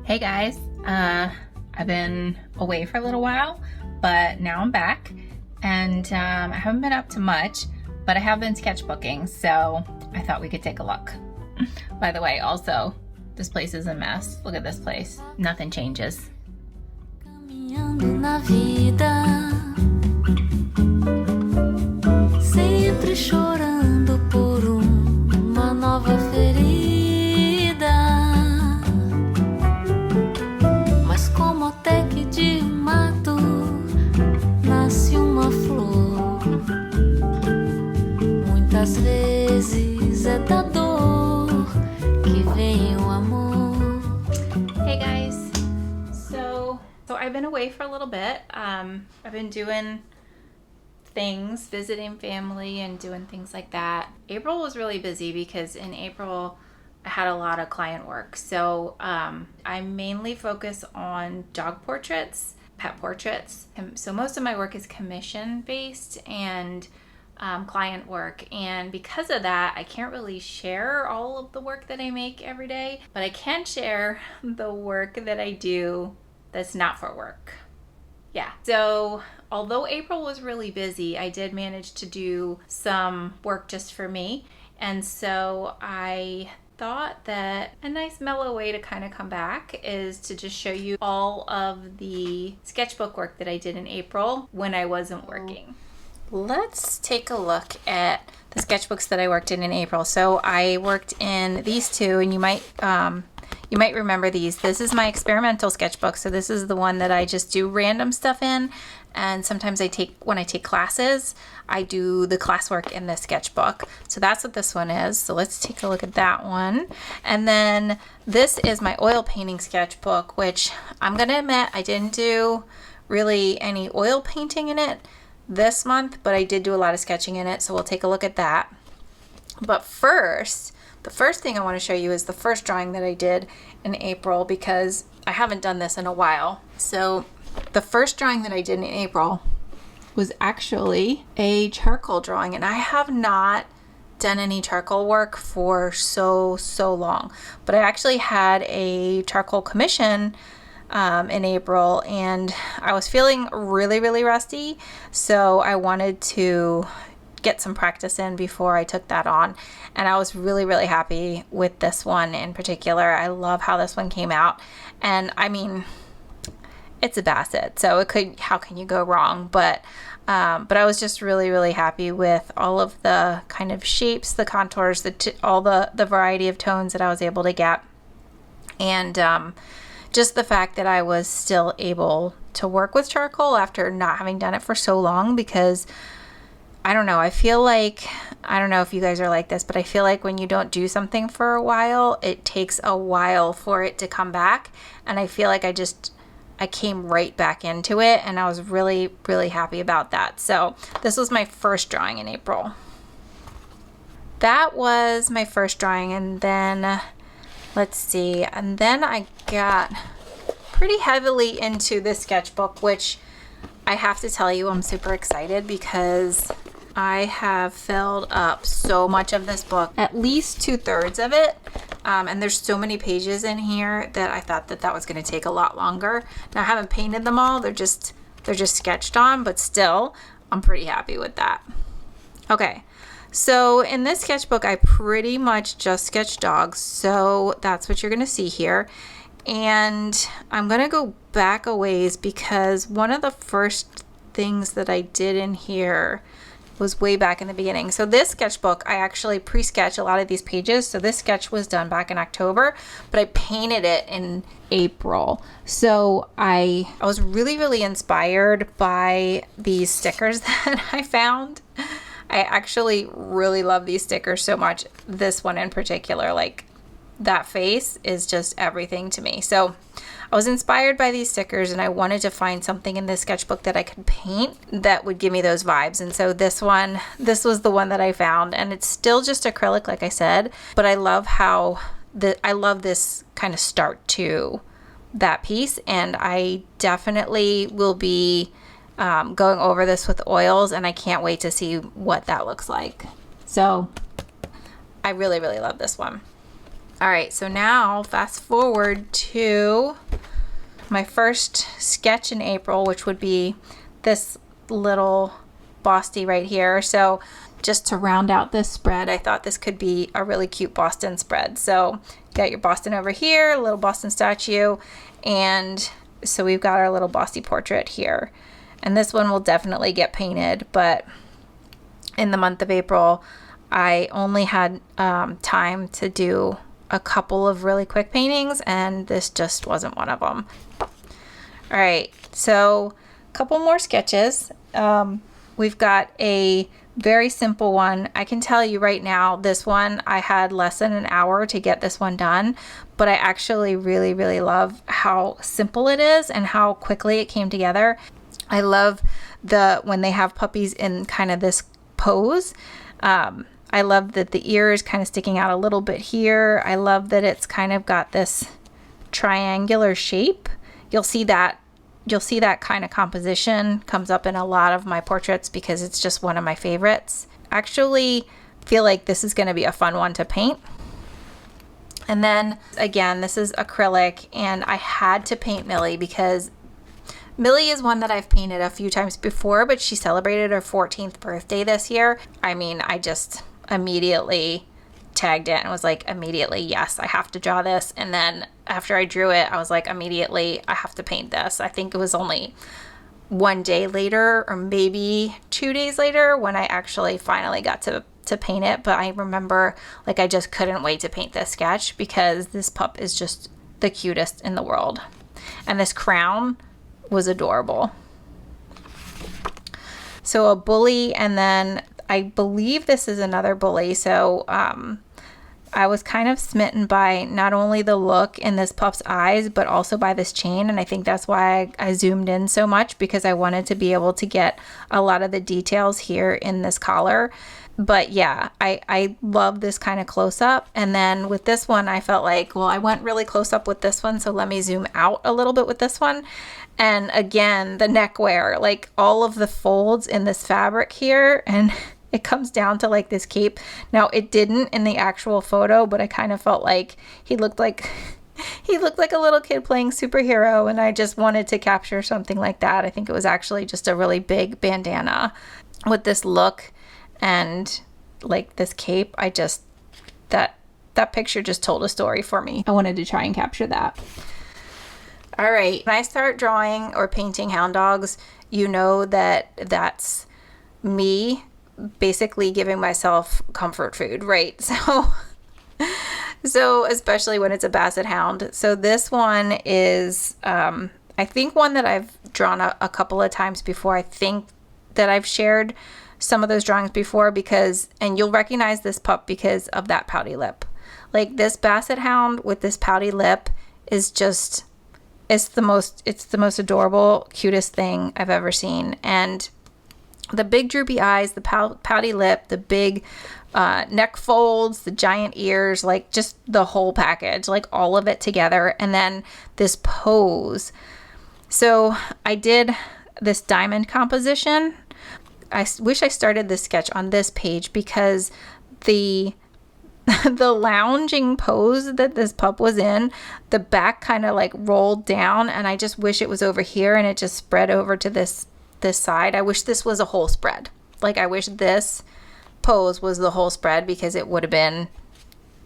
Hey guys, I've been away for a little while, but now I'm back, and I haven't been up to much, but I have been sketchbooking, so I thought we could take a look. By the way, also, this place is a mess. Look at this place. Nothing changes. Caminhando na vida, sempre chorando por uma nova ferida. Mas como até que de mato nasce uma flor, muitas vezes é da dor que vem o amor. Hey guys, so I've been away for a little bit. I've been doing things, visiting family and doing things like that. April was really busy because in April I had a lot of client work. So I mainly focus on dog portraits, pet portraits. And so most of my work is commission based and client work. And because of that, I can't really share all of the work that I make every day, but I can share the work that I do that's not for work. Yeah. So although April was really busy, I did manage to do some work just for me. And so I thought that a nice mellow way to kind of come back is to just show you all of the sketchbook work that I did in April when I wasn't working. Let's take a look at the sketchbooks that I worked in April. So I worked in these two, and you might remember these. This is my experimental sketchbook. So this is the one that I just do random stuff in. And sometimes when I take classes, I do the classwork in this sketchbook. So that's what this one is. So let's take a look at that one. And then this is my oil painting sketchbook, which I'm going to admit I didn't do really any oil painting in it this month, but I did do a lot of sketching in it. So we'll take a look at that. But first, the first thing I want to show you is the first drawing that I did in April, because I haven't done this in a while. So the first drawing that I did in April was actually a charcoal drawing, and I have not done any charcoal work for so long. But I actually had a charcoal commission in April, and I was feeling really rusty, so I wanted to get some practice in before I took that on, and I was really happy with this one in particular. I love how this one came out, and I mean, it's a Bassett, so how can you go wrong? But I was just really happy with all of the kind of shapes, the contours, all the variety of tones that I was able to get, and just the fact that I was still able to work with charcoal after not having done it for so long, because I don't know, I feel like, I don't know if you guys are like this, but I feel like when you don't do something for a while, it takes a while for it to come back. And I feel like I came right back into it, and I was really happy about that. So this was my first drawing in April. That was my first drawing, and then, let's see, and then I got pretty heavily into this sketchbook, which I have to tell you, I'm super excited because I have filled up so much of this book, at least 2/3 of it. And there's so many pages in here that I thought that was going to take a lot longer. Now I haven't painted them all. They're just sketched on, but still, I'm pretty happy with that. Okay. So in this sketchbook, I pretty much just sketched dogs. So that's what you're going to see here. And I'm going to go back a ways, because one of the first things that I did in here was way back in the beginning. So this sketchbook, I actually pre-sketch a lot of these pages. So this sketch was done back in October, but I painted it in April. So I was really inspired by these stickers that I found. I actually really love these stickers so much. This one in particular, like, that face is just everything to me. So I was inspired by these stickers, and I wanted to find something in this sketchbook that I could paint that would give me those vibes. And so this was the one that I found, and it's still just acrylic, like I said, but I love I love this kind of start to that piece, and I definitely will be going over this with oils, and I can't wait to see what that looks like. So I really love this one. All right, so now fast forward to my first sketch in April, which would be this little Bosty right here. So just to round out this spread, I thought this could be a really cute Boston spread. So you got your Boston over here, little Boston statue, and so we've got our little Bosty portrait here. And this one will definitely get painted, but in the month of April, I only had time to do a couple of really quick paintings, and this just wasn't one of them. All right, so a couple more sketches. We've got a very simple one. I can tell you right now, this one, I had less than an hour to get this one done, but I actually really, really love how simple it is and how quickly it came together. I love when they have puppies in kind of this pose. I love that the ear is kind of sticking out a little bit here. I love that it's kind of got this triangular shape. You'll see that kind of composition comes up in a lot of my portraits because it's just one of my favorites. Actually feel like this is going to be a fun one to paint. And then again, this is acrylic, and I had to paint Millie because Millie is one that I've painted a few times before, but she celebrated her 14th birthday this year. I mean, I just immediately tagged it and was like, immediately, yes, I have to draw this. And then after I drew it, I was like, immediately, I have to paint this. I think it was only one day later or maybe 2 days later when I actually finally got to paint it. But I remember, like, I just couldn't wait to paint this sketch because this pup is just the cutest in the world. And this crown was adorable. So a bully, and then I believe this is another bully. So I was kind of smitten by not only the look in this pup's eyes, but also by this chain. And I think that's why I zoomed in so much, because I wanted to be able to get a lot of the details here in this collar. But yeah, I love this kind of close up. And then with this one, I felt like, well, I went really close up with this one, so let me zoom out a little bit with this one. And again, the neckwear, like all of the folds in this fabric here, and it comes down to like this cape. Now it didn't in the actual photo, but I kind of felt like he looked like a little kid playing superhero, and I just wanted to capture something like that. I think it was actually just a really big bandana with this look and like this cape. I just, that picture just told a story for me. I wanted to try and capture that. All right, when I start drawing or painting hound dogs, you know that that's me basically giving myself comfort food, right? So especially when it's a basset hound. So this one is, I think one that I've drawn a couple of times before. I think that I've shared some of those drawings before and you'll recognize this pup because of that pouty lip. Like this basset hound with this pouty lip is just, it's the most adorable, cutest thing I've ever seen. And the big droopy eyes, the pouty lip, the big neck folds, the giant ears, like just the whole package, like all of it together. And then this pose. So I did this diamond composition. I wish I started this sketch on this page because the lounging pose that this pup was in, the back kind of like rolled down, and I just wish it was over here and it just spread over to this side. I wish this was a whole spread. Like I wish this pose was the whole spread because it would have been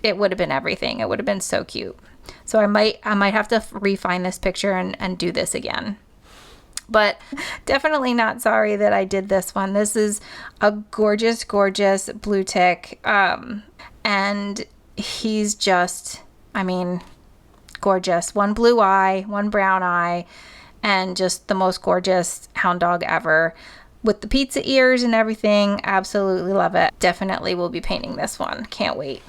everything. It would have been so cute. So I might have to refine this picture and do this again. But definitely not sorry that I did this one. This is a gorgeous, gorgeous blue tick. And he's just, I mean, gorgeous. One blue eye, one brown eye, and just the most gorgeous hound dog ever. With the pizza ears and everything, absolutely love it. Definitely will be painting this one. Can't wait.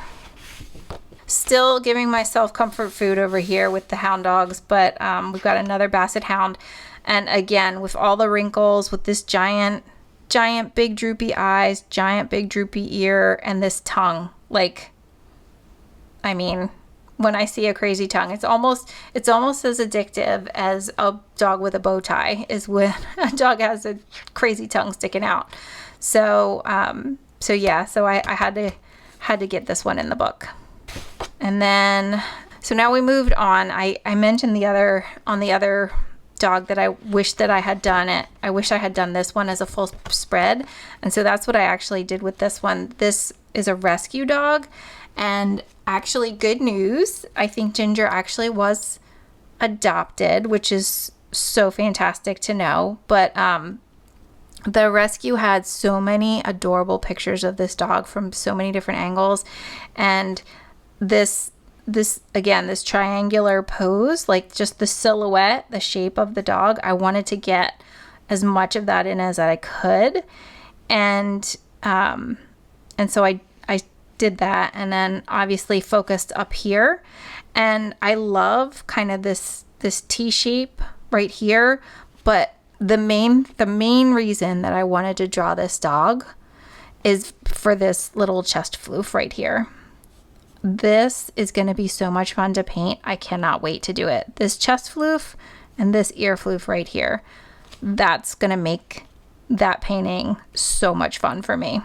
Still giving myself comfort food over here with the hound dogs, but we've got another basset hound. And again, with all the wrinkles, with this giant big droopy eyes, giant big droopy ear, and this tongue. Like, I mean, when I see a crazy tongue, it's almost as addictive as a dog with a bow tie is when a dog has a crazy tongue sticking out. So yeah, so I had to get this one in the book. And then, so now we moved on. I mentioned the other dog that I wish that I had done it. I wish I had done this one as a full spread. And so that's what I actually did with this one. This is a rescue dog. And actually, good news. I think Ginger actually was adopted, which is so fantastic to know. But the rescue had so many adorable pictures of this dog from so many different angles. And this again, this triangular pose, like just the silhouette, the shape of the dog, I wanted to get as much of that in as I could. And so I did that, and then obviously focused up here. And I love kind of this T shape right here, but the main reason that I wanted to draw this dog is for this little chest floof right here. This is going to be so much fun to paint. I cannot wait to do it. This chest floof and this ear floof right here, that's going to make that painting so much fun for me.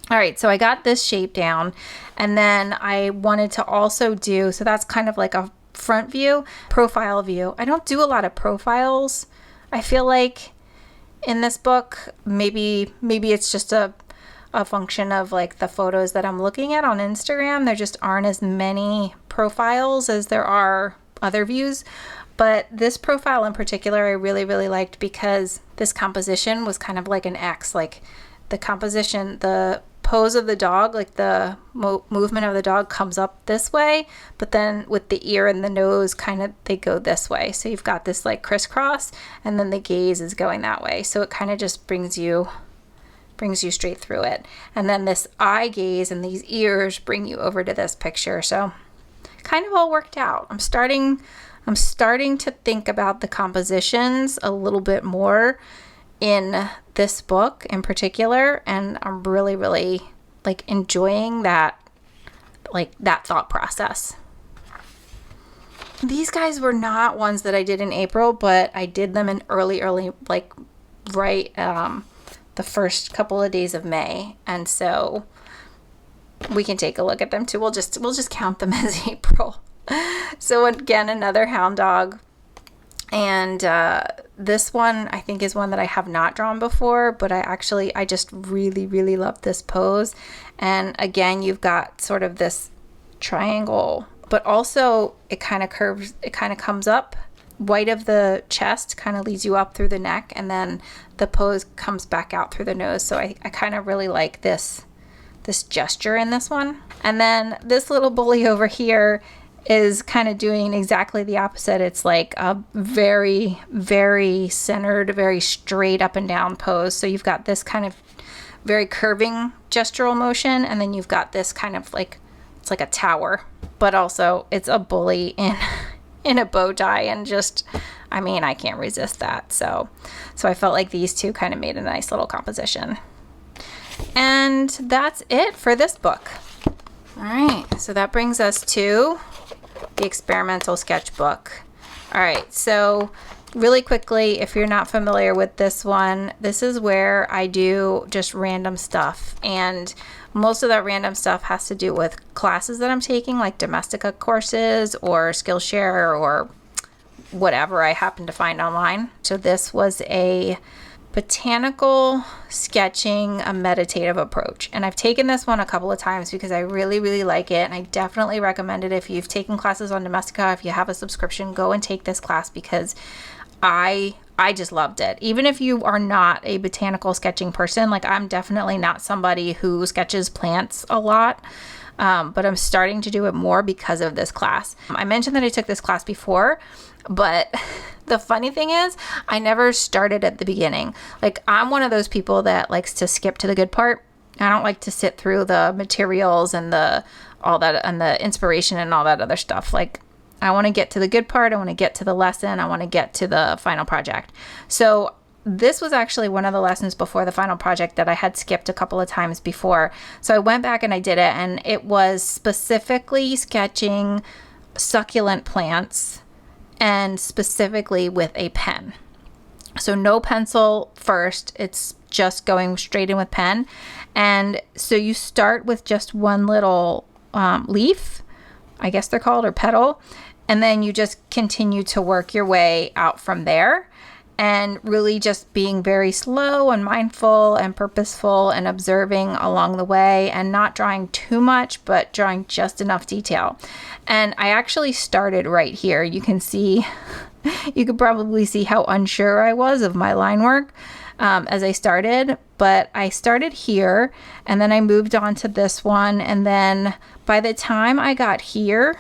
All right, so I got this shape down, and then I wanted to also do, so that's kind of like a front view, profile view. I don't do a lot of profiles. I feel like in this book, maybe it's just a function of like the photos that I'm looking at on Instagram. There just aren't as many profiles as there are other views. But this profile in particular, I really, really liked because this composition was kind of like an X. Like the composition, the pose of the dog, like the movement of the dog comes up this way, but then with the ear and the nose kind of, they go this way. So you've got this like crisscross, and then the gaze is going that way. So it kind of just brings you straight through it. And then this eye gaze and these ears bring you over to this picture. So kind of all worked out. I'm starting to think about the compositions a little bit more in this book in particular, and I'm really, really like enjoying that thought process. These guys were not ones that I did in April, but I did them in early, like right the first couple of days of May, and so we can take a look at them too. We'll just count them as April. So again, another hound dog. And this one I think is one that I have not drawn before, but I just really, really love this pose. And again, you've got sort of this triangle, but also it kind of curves, it kind of comes up. White of the chest kind of leads you up through the neck, and then the pose comes back out through the nose. So I kind of really like this gesture in this one. And then this little bully over here is kind of doing exactly the opposite. It's like a very, very centered, very straight up and down pose. So you've got this kind of very curving gestural motion, and then you've got this kind of like, it's like a tower, but also it's a bully in a bow tie, and just, I mean, I can't resist that. So I felt like these two kind of made a nice little composition. And that's it for this book. All right, so that brings us to the experimental sketchbook. All right, so really quickly, if you're not familiar with this one, this is where I do just random stuff, and most of that random stuff has to do with classes that I'm taking, like Domestika courses or Skillshare or whatever I happen to find online. So this was a botanical sketching, a meditative approach, and I've taken this one a couple of times because I really, really like it, and I definitely recommend it. If you've taken classes on Domestika, if you have a subscription, go and take this class, because I just loved it. Even if you are not a botanical sketching person, like I'm definitely not somebody who sketches plants a lot, but I'm starting to do it more because of this class. I mentioned that I took this class before, but the funny thing is I never started at the beginning. Like, I'm one of those people that likes to skip to the good part. I don't like to sit through the materials and all that and the inspiration and all that other stuff. Like, I want to get to the good part. I want to get to the lesson. I want to get to the final project. So this was actually one of the lessons before the final project that I had skipped a couple of times before. So I went back and I did it, and it was specifically sketching succulent plants, and specifically with a pen. So no pencil first, it's just going straight in with pen. And so you start with just one little leaf, I guess they're called, or petal. And then you just continue to work your way out from there, and really just being very slow and mindful and purposeful and observing along the way, and not drawing too much, but drawing just enough detail. And I actually started right here. You can see, you could probably see how unsure I was of my line work as I started, but I started here and then I moved on to this one. And then by the time I got here,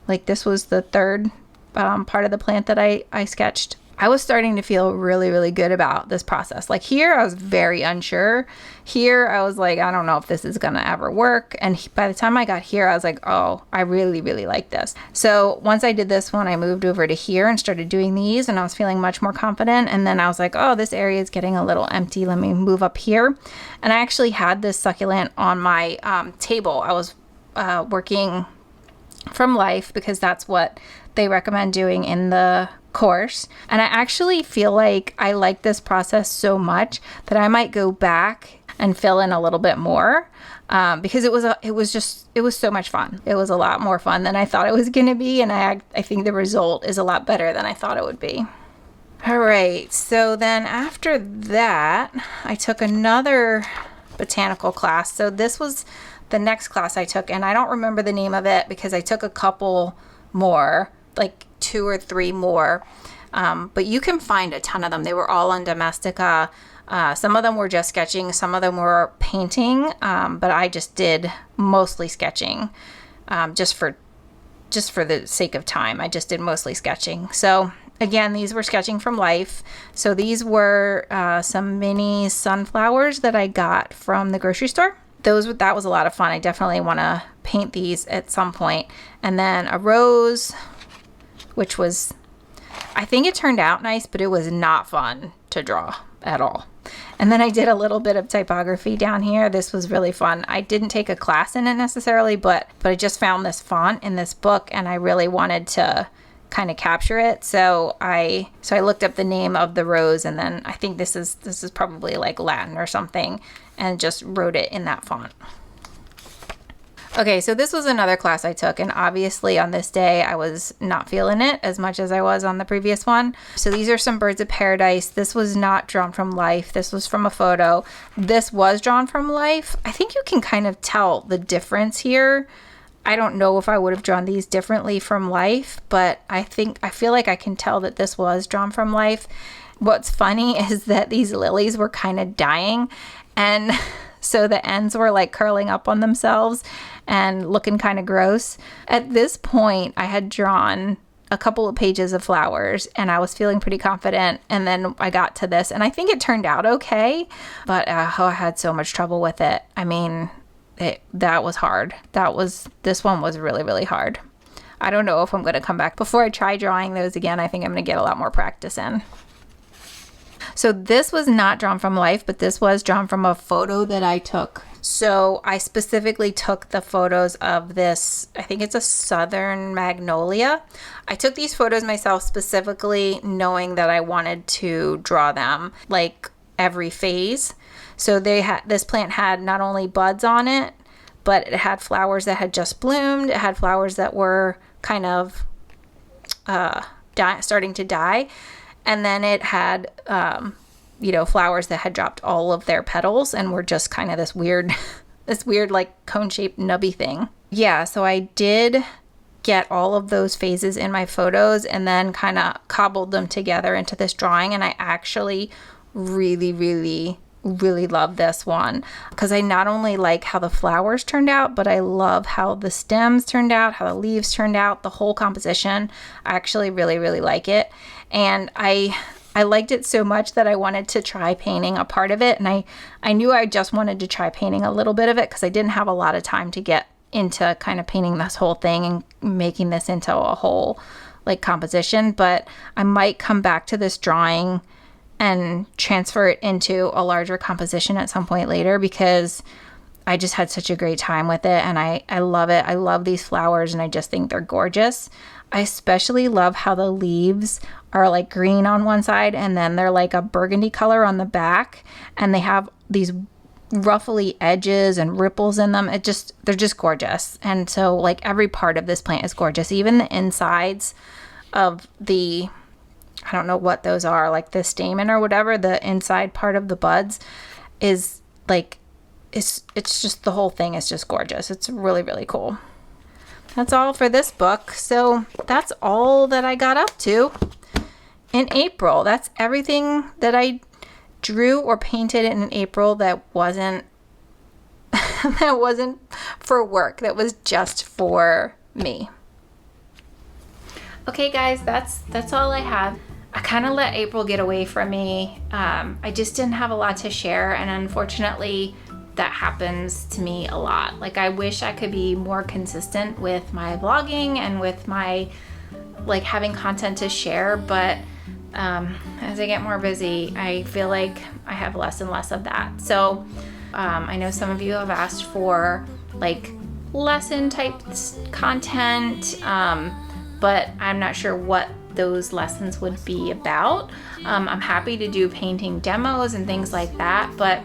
like this was the third part of the plant that I sketched, I was starting to feel really, really good about this process. Like here, I was very unsure. Here, I was like, I don't know if this is going to ever work. And by the time I got here, I was like, oh, I really, really like this. So once I did this one, I moved over to here and started doing these, and I was feeling much more confident. And then I was like, oh, this area is getting a little empty. Let me move up here. And I actually had this succulent on my table. I was working from life because that's what they recommend doing in the course. And I actually feel like I like this process so much that I might go back and fill in a little bit more because it was so much fun. It was a lot more fun than I thought it was going to be. And I think the result is a lot better than I thought it would be. All right. So then after that, I took another botanical class. So this was the next class I took, and I don't remember the name of it because I took a couple more, like 2 or 3 more, but you can find a ton of them. They were all on Domestika. Some of them were just sketching, some of them were painting, but I just did mostly sketching, just for the sake of time. I just did mostly sketching. So again, these were sketching from life. So these were some mini sunflowers that I got from the grocery store. That was a lot of fun. I definitely want to paint these at some point. And then a rose, which was, I think it turned out nice, but it was not fun to draw at all. And then I did a little bit of typography down here. This was really fun. I didn't take a class in it necessarily, but I just found this font in this book and I really wanted to kind of capture it. So I looked up the name of the rose, and then I think this is probably like Latin or something, and just wrote it in that font. Okay, so this was another class I took, and obviously on this day I was not feeling it as much as I was on the previous one. So these are some birds of paradise. This was not drawn from life. This was from a photo. This was drawn from life. I think you can kind of tell the difference here. I don't know if I would have drawn these differently from life, but I feel like I can tell that this was drawn from life. What's funny is that these lilies were kind of dying, and so the ends were like curling up on themselves and looking kind of gross. At this point, I had drawn a couple of pages of flowers and I was feeling pretty confident, and then I got to this and I think it turned out okay, but I had so much trouble with it. I mean, that was hard. This one was really, really hard. I don't know if I'm going to come back before I try drawing those again. I think I'm going to get a lot more practice in. So this was not drawn from life, but this was drawn from a photo that I took. So I specifically took the photos of this, I think it's a southern magnolia. I took these photos myself specifically knowing that I wanted to draw them like every phase. So this plant had not only buds on it, but it had flowers that had just bloomed. It had flowers that were kind of starting to die. And then it had, flowers that had dropped all of their petals and were just kind of this weird like cone-shaped nubby thing. Yeah, so I did get all of those phases in my photos and then kind of cobbled them together into this drawing. And I actually really, really, really love this one because I not only like how the flowers turned out, but I love how the stems turned out, how the leaves turned out, the whole composition. I actually really, really like it. And I liked it so much that I wanted to try painting a part of it. And I knew I just wanted to try painting a little bit of it because I didn't have a lot of time to get into kind of painting this whole thing and making this into a whole like composition. But I might come back to this drawing and transfer it into a larger composition at some point later because I just had such a great time with it and I love it. I love these flowers and I just think they're gorgeous. I especially love how the leaves are like green on one side and then they're like a burgundy color on the back, and they have these ruffly edges and ripples in them. They're just gorgeous. And so like every part of this plant is gorgeous. Even the insides of the, I don't know what those are, like the stamen or whatever, the inside part of the buds is like, it's just, the whole thing is just gorgeous. It's really, really cool. That's all for this book. So that's all that I got up to in April. That's everything that I drew or painted in April that wasn't that wasn't for work. That was just for me. Okay guys, that's all I have. I kind of let April get away from me. I just didn't have a lot to share, and unfortunately that happens to me a lot. Like I wish I could be more consistent with my vlogging and with my like having content to share, but as I get more busy, I feel like I have less and less of that. So I know some of you have asked for like lesson type content, but I'm not sure what those lessons would be about. I'm happy to do painting demos and things like that, but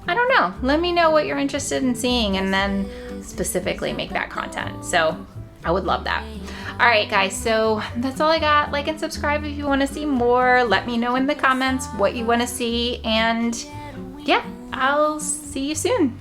I don't know. Let me know what you're interested in seeing and then specifically make that content. So I would love that. All right, guys, so that's all I got. Like and subscribe if you want to see more. Let me know in the comments what you want to see. And yeah, I'll see you soon.